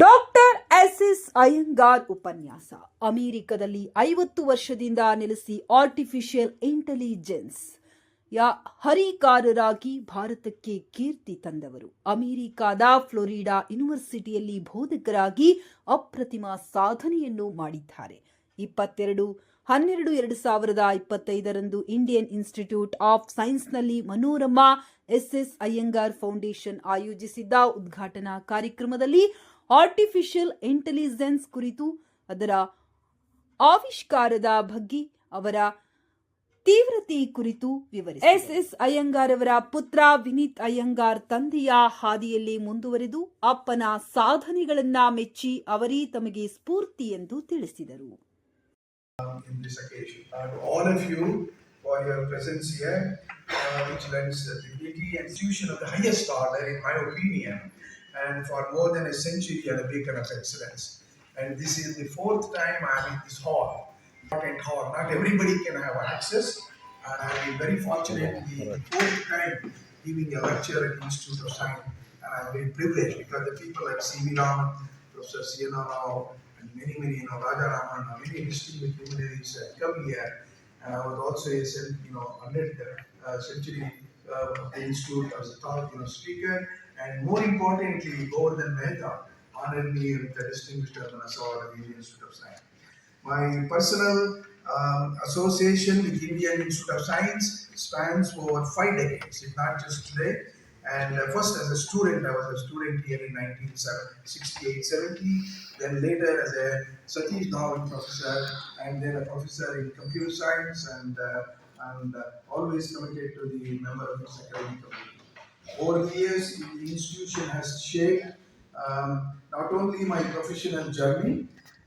Doctor S Iyengar ಉಪನ್ಯಾಸ. ಅಮೆರಿಕದಲ್ಲಿ 50 ವರ್ಷದಿಂದ ನೆಲೆಸಿ ಆರ್ಟಿಫಿಷಿಯಲ್ ಇಂಟೆಲಿಜೆನ್ಸ್ ಯ ಹರಿಕಾರರಾಗಿ ಭಾರತಕ್ಕೆ ಕೀರ್ತಿ ತಂದವರು. ಅಮೆರಿಕದ ಫ್ಲೋರಿಡಾ ಯೂನಿವರ್ಸಿಟಿಯಲ್ಲಿ ಬೋಧಕರಾಗಿ ಅಪ್ರತಿಮ ಸಾಧನೆಯನ್ನು ಮಾಡಿದ್ದಾರೆ. 22/12/2025 ಇಂಡಿಯನ್ ಇನ್ಸ್ಟಿಟ್ಯೂಟ್ ಆಫ್ ಸೈನ್ಸ್ನಲ್ಲಿ ಮನೋರಮಾ ಎಸ್ ಅಯ್ಯಂಗಾರ್ ಫೌಂಡೇಶನ್ ಆಯೋಜಿಸಿದ್ದ ಉದ್ಘಾಟನಾ ಕಾರ್ಯಕ್ರಮದಲ್ಲಿ ಆರ್ಟಿಫಿಷಿಯಲ್ ಇಂಟೆಲಿಜೆನ್ಸ್ ಕುರಿತು, ಅದರ ಆವಿಷ್ಕಾರದ ಬಗ್ಗೆ, ಅವರ ತೀವ್ರತೆ ಕುರಿತು ವಿವರಿಸಿ ಎಸ್ ಅಯ್ಯಂಗಾರ್ ಅವರ ಪುತ್ರ ವಿನೀತ್ ಅಯ್ಯಂಗಾರ್ ತಂದೆಯ ಹಾದಿಯಲ್ಲಿ ಮುಂದುವರೆದು ಅಪ್ಪನ ಸಾಧನೆಗಳನ್ನ ಮೆಚ್ಚಿ ಅವರೇ ತಮಗೆ ಸ್ಫೂರ್ತಿ ಎಂದು ತಿಳಿಸಿದರು. In this occasion, to all of you for your presence here, which lends dignity and institution of the highest order, in my opinion, and for more than a century, are a beacon of excellence. And this is the fourth time I am in this hall. Important hall. Not everybody can have access, and I have been very fortunate the fourth time giving a lecture at Institute of Science. And I am very privileged because the people like C.V. Raman, Professor C.N. Rao, and many, Raja Raman, many distinguished luminaries come here. And I was also a 100th century of the Institute as a thought speaker. And more importantly, Govardhan Mehta honored me with the distinguished Honours Award of the Indian Institute of Science. My personal association with Indian Institute of Science spans over 5 decades, if not just today. And first as a student, I was a student here in 1968-70. Then later as a Satish Dhawan professor, and then a professor in computer science, and always committed to the member of the academic committee. Over the years, the institution has shaped not only my professional journey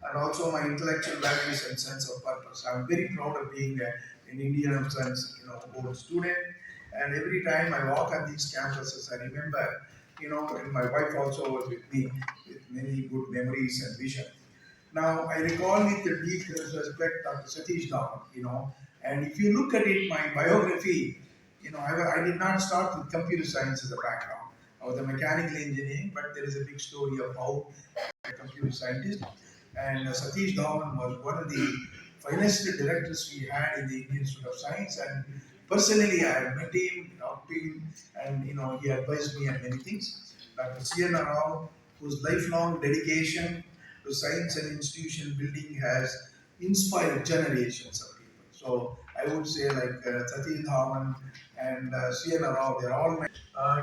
and also my intellectual values and sense of purpose. I am very proud of being an Indian of Science, board student. And every time I walk on these campuses, I remember, and my wife also was with me with many good memories and vision. Now, I recall with the deep respect Dr. Satish Dhawan, and if you look at it, my biography, I did not start with computer science as a background. I was a mechanical engineering, but there is a big story of how a computer scientist. And Satish Dhawan was one of the finest directors we had in the Indian Institute of Science. And personally, I had met him, talked to him, and he advised me on many things. Dr. C.N. Rao, whose lifelong dedication to science and institution building has inspired generations of people. So I would say like Satish Dhawan and C.N. Rao, they are all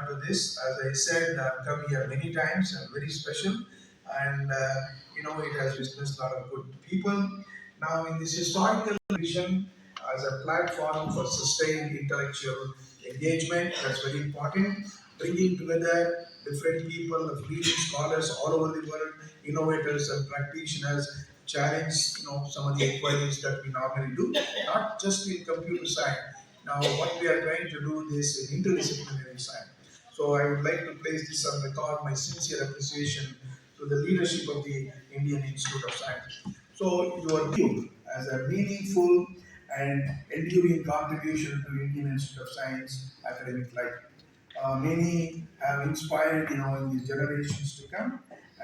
to this. As I said, I've come here many times and very special. And it has witnessed a lot of good people. Now in this historical vision, as a platform for sustained intellectual engagement, that's very important. Bringing together different people, of leading scholars all over the world, innovators and practitioners, challenge some of the inquiries that we normally do, not just in computer science. Now what we are trying to do this in interdisciplinary science. So I would like to place this on record, my sincere appreciation to the leadership of the Indian Institute of Science. So your view as a meaningful and enduring contribution to Indian Institute of Science academic life. Many have inspired, in the generations to come,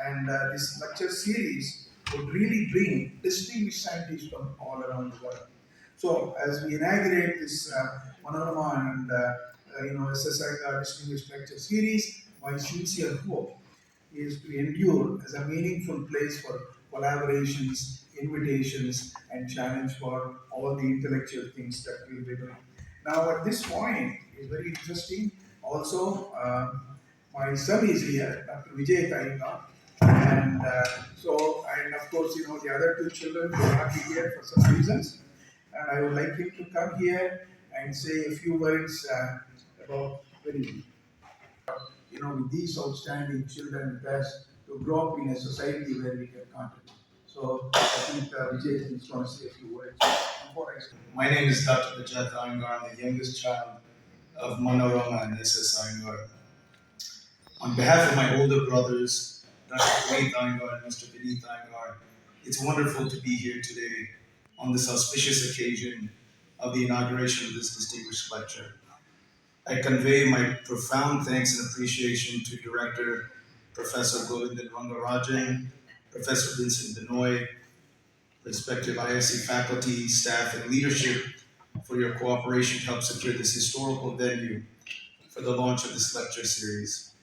and this lecture series would really bring distinguished scientists from all around the world. So, as we inaugurate this Manorama and SSI distinguished lecture series, my sincere hope is to endure as a meaningful place for collaborations, invitations, and challenge for all the intellectual things that we will be doing. Now, at this point, it's very interesting. Also, my son is here, Dr. Vijay Tainga, and and of course, the other 2 children will not be here for some reasons, and I would like him to come here and say a few words about with these outstanding children with us to grow up in a society where we can contribute. So I think Vijay is going to say a few words. My name is Dr. Vijay Tainga. I'm the youngest child of Manorama and S.S. Iyengar. On behalf of my older brothers, Dr. Vineet Iyengar and Mr. Vineet Iyengar, it's wonderful to be here today on this auspicious occasion of the inauguration of this distinguished lecture. I convey my profound thanks and appreciation to Director Professor Govindan Rangarajan, Professor Vincent Benoit, respective ISC faculty, staff, and leadership for your cooperation to help secure this historical venue for the launch of this lecture series.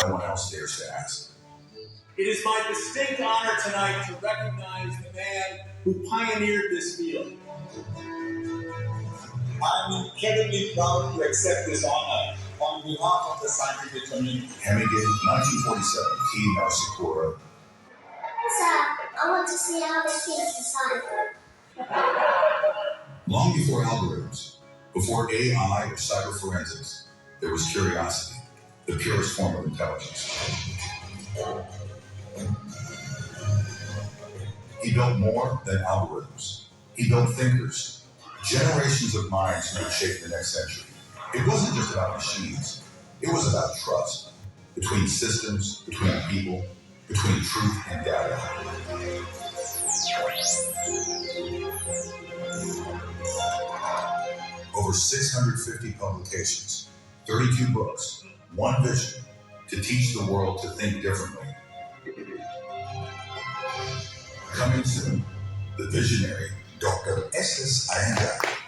No one else dares to ask. It is my distinct honor tonight to recognize the man who pioneered this field. I am incredibly proud to accept this honor on behalf of the scientific community. Hemingway, 1947, Key Narsipura. Sir, I want to see how the kids decide. Long before algorithms, before AI or cyber forensics, there was curiosity, the purest form of intelligence. He built more than algorithms. He built thinkers, generations of minds who would shape the next century. It wasn't just about machines. It was about trust between systems, between people, between truth and data. Over 650 publications, 32 books, one vision to teach the world to think differently. Coming soon, the visionary Dr. S.S. Iyengar.